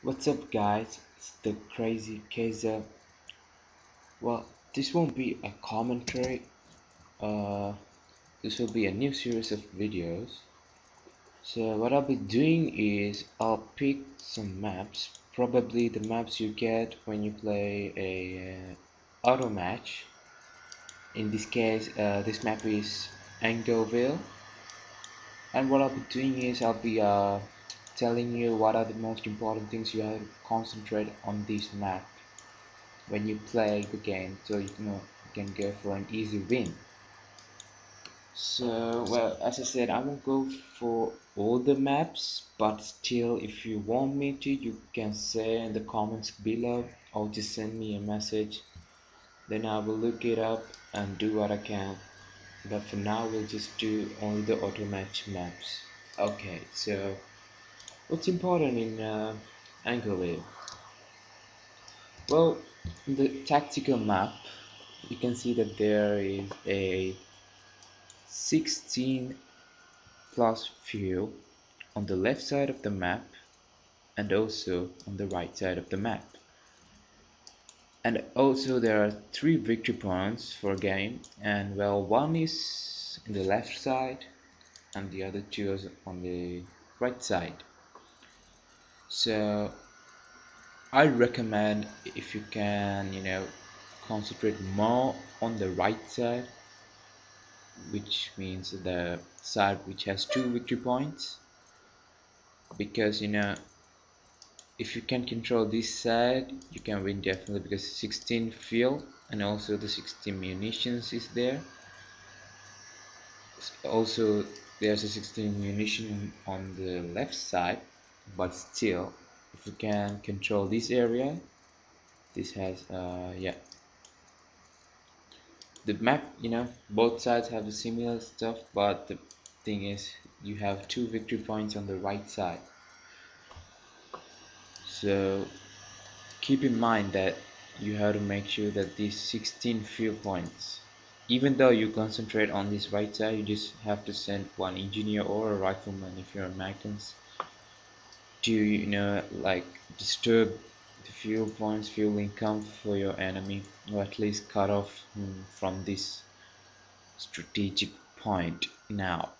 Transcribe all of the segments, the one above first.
What's up, guys? It's TheKrazyKazer. Well, this won't be a commentary. Uh, this will be a new series of videos. So what I'll be doing is I'll pick some maps, probably the maps you get when you play a auto match. In this case, this map is Angoville, and what I'll be doing is I'll be telling you what are the most important things you have to concentrate on this map when you play the game, so you can go for an easy win. So well, as I said, I won't go for all the maps, but still, if you want me to, you can say in the comments below, or just send me a message, then I will look it up and do what I can. But for now, we'll just do only the auto match maps. Okay, so what's important in Angular? Well, in the tactical map, you can see that there is a 16 plus view on the left side of the map and also on the right side of the map. And also there are 3 victory points for a game, and well, one is in the left side and the other 2 is on the right side. So I recommend, if you can, concentrate more on the right side, which means the side which has 2 victory points, because if you can control this side, you can win definitely, because 16 fuel and also the 16 munitions is there. Also there's a 16 munition on the left side, but still, if you can control this area, this has yeah, the map, both sides have the similar stuff, but the thing is you have 2 victory points on the right side. So keep in mind that you have to make sure that these 16 fuel points, even though you concentrate on this right side, you just have to send one engineer or a rifleman if you're Americans to like disturb the fuel points, fuel income for your enemy, or at least cut off from this strategic point. Now,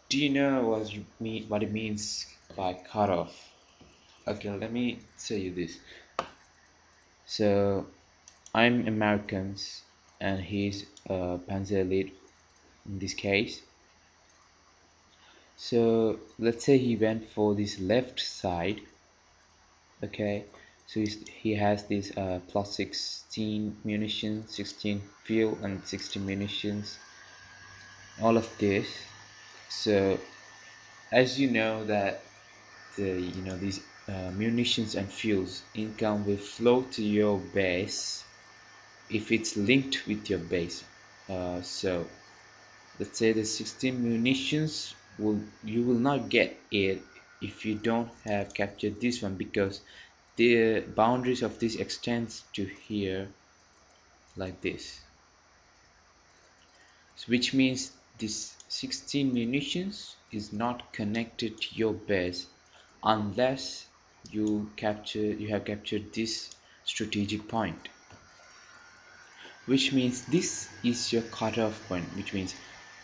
do you know what it means by cut off? Okay, let me tell you this. So I'm Americans and he's Panzer Elite in this case. So let's say he went for this left side. Okay, so he has this plus 16 munitions, 16 fuel and 16 munitions, all of this. So as you know that these munitions and fuels income will flow to your base if it's linked with your base. So let's say the 16 munitions, you will not get it if you don't have captured this one, because the boundaries of this extends to here like this. So which means this 16 munitions is not connected to your base unless you have captured this strategic point, which means this is your cutoff point, which means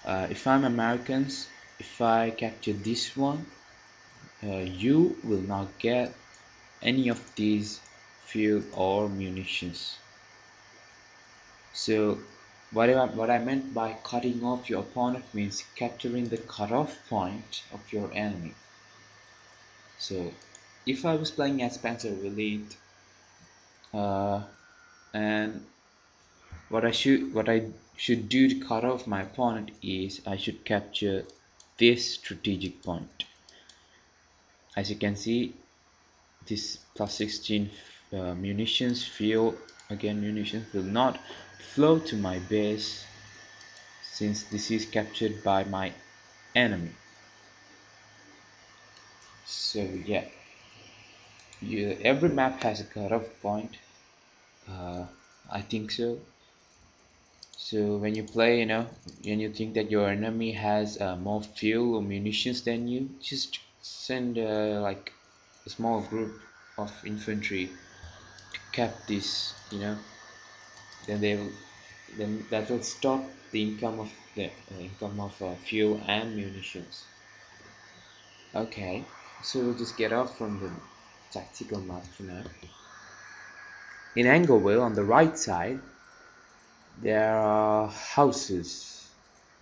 if I'm Americans, if I capture this one, you will not get any of these fuel or munitions. So what I meant by cutting off your opponent means capturing the cutoff point of your enemy. So if I was playing as Panzer Elite, uh, and what I should do to cut off my opponent is I should capture this strategic point. As you can see, this plus 16 munitions, fuel, again munitions, will not flow to my base since this is captured by my enemy. So yeah, every map has a cutoff point. I think so. So when you play, when you think that your enemy has more fuel or munitions than you, just send like a small group of infantry to cap this, then they will, then that will stop the income of fuel and munitions. Okay, so we'll just get off from the tactical map for now. In Angoville, on the right side, there are houses.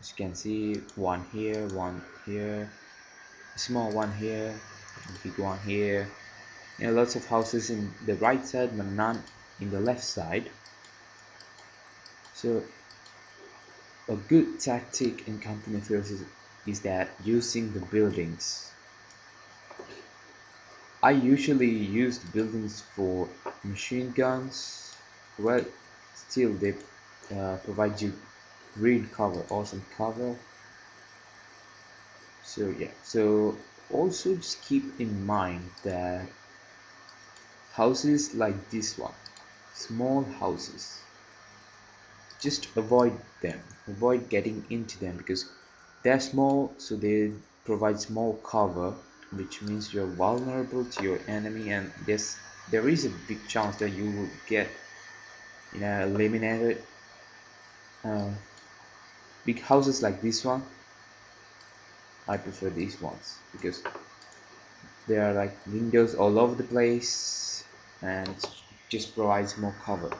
As you can see, one here, a small one here, a big one here. Lots of houses in the right side, but none in the left side. So a good tactic in company affairs is that using the buildings. I usually use the buildings for machine guns. Well, still they provide you green cover, awesome cover. So yeah, so also just keep in mind that houses like this one, small houses, just avoid them, avoid getting into them, because they're small, so they provide small cover, which means you're vulnerable to your enemy, and there is a big chance that you will get eliminated. uh, Big houses like this one, I prefer these ones because there are like windows all over the place, and it just provides more cover.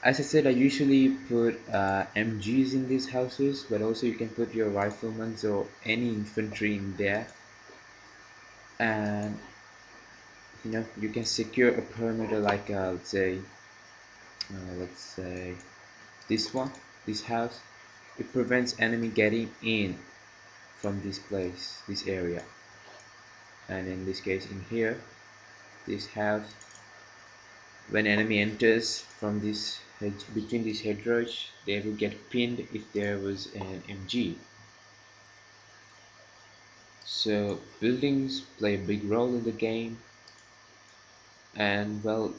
As I said, I usually put MGs in these houses, but also you can put your riflemen or any infantry in there, and you can secure a perimeter like let's say this one, this house. It prevents enemy getting in from this place, this area, and in this case, in here, this house. When enemy enters from this hedge, between these hedgerows, they will get pinned if there was an MG. So buildings play a big role in the game, and well,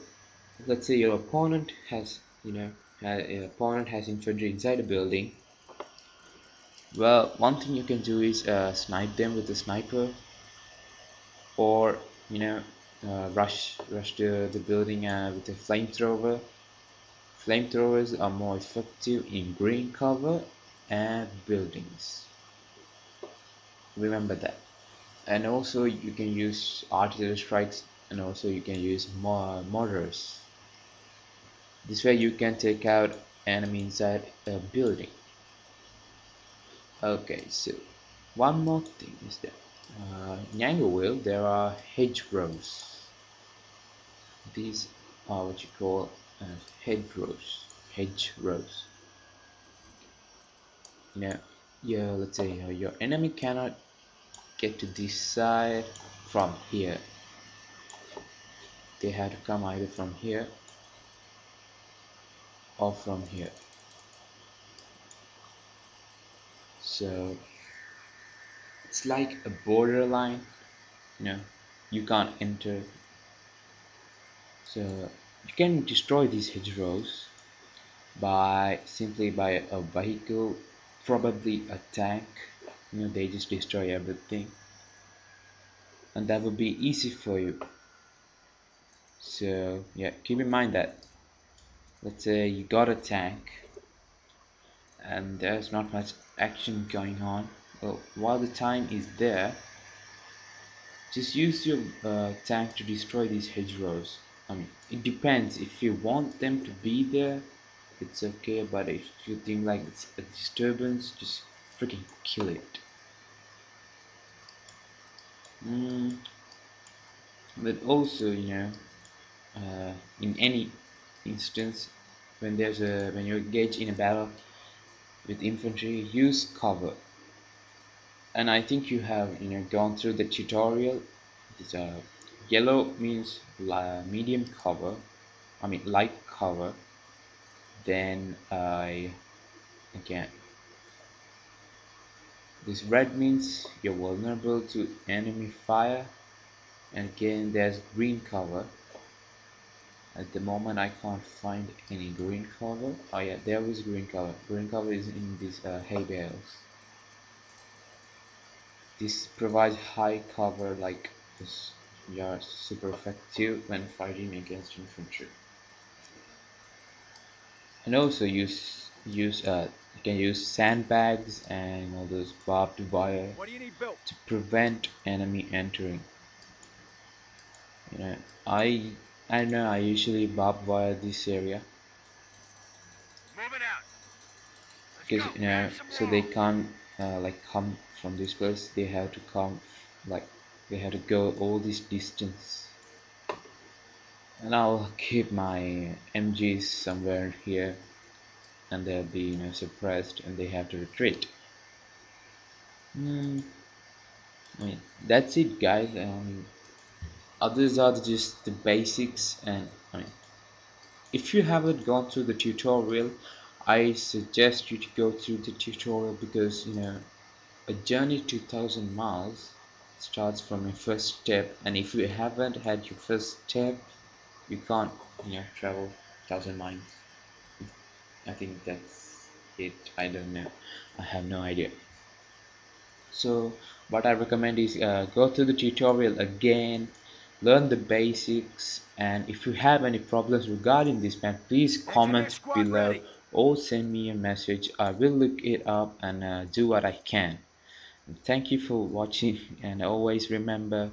let's say your opponent has, infantry inside a building. Well, one thing you can do is snipe them with a sniper, or rush the building with a flamethrower. Flamethrowers are more effective in green cover and buildings. Remember that. And also you can use artillery strikes, and also you can use mortars. This way you can take out enemy inside a building. Okay, so one more thing is that in Angoville there are hedgerows. These are what you call hedgerows. Hedgerows. Yeah, let's say your enemy cannot get to this side from here. They have to come either from here or from here. So it's like a borderline, you can't enter. So you can destroy these hedgerows by simply by a vehicle, probably a tank. They just destroy everything, and that would be easy for you. So yeah, keep in mind that, let's say you got a tank and there's not much action going on. Well, while the time is there, just use your tank to destroy these hedgerows. It depends. If you want them to be there, it's okay, but if you think like it's a disturbance, just freaking kill it. mm, but also, in any instance, when you're engaged in a battle with infantry, use cover. And I think you have gone through the tutorial. It's yellow means medium cover, I mean light cover. Then again, this red means you're vulnerable to enemy fire, and again there's green cover. At the moment I can't find any green cover. Oh yeah, there was green cover. Green cover is in these hay bales. This provides high cover, like because you are super effective when fighting against infantry. And also you can use sandbags and all those barbed wire What do you need built? to prevent enemy entering. You know, I I know I usually barbed wire this area Moving out. Let's because go. Grab some so they room. can't like come from this place. They have to come like they have to go all this distance. And I'll keep my MGs somewhere here, and they'll be suppressed, and they have to retreat. Hmm. I mean, that's it, guys. Others are just the basics, and I mean, if you haven't gone through the tutorial, I suggest you to go through the tutorial because a journey to 1,000 miles starts from your first step, and if you haven't had your first step, you can't travel 1,000 miles. I think that's it. I don't know. I have no idea. So what I recommend is go through the tutorial again, learn the basics, and if you have any problems regarding this map, please Engineer comment squad below ready. or send me a message. I will look it up and do what I can. Thank you for watching, and always remember,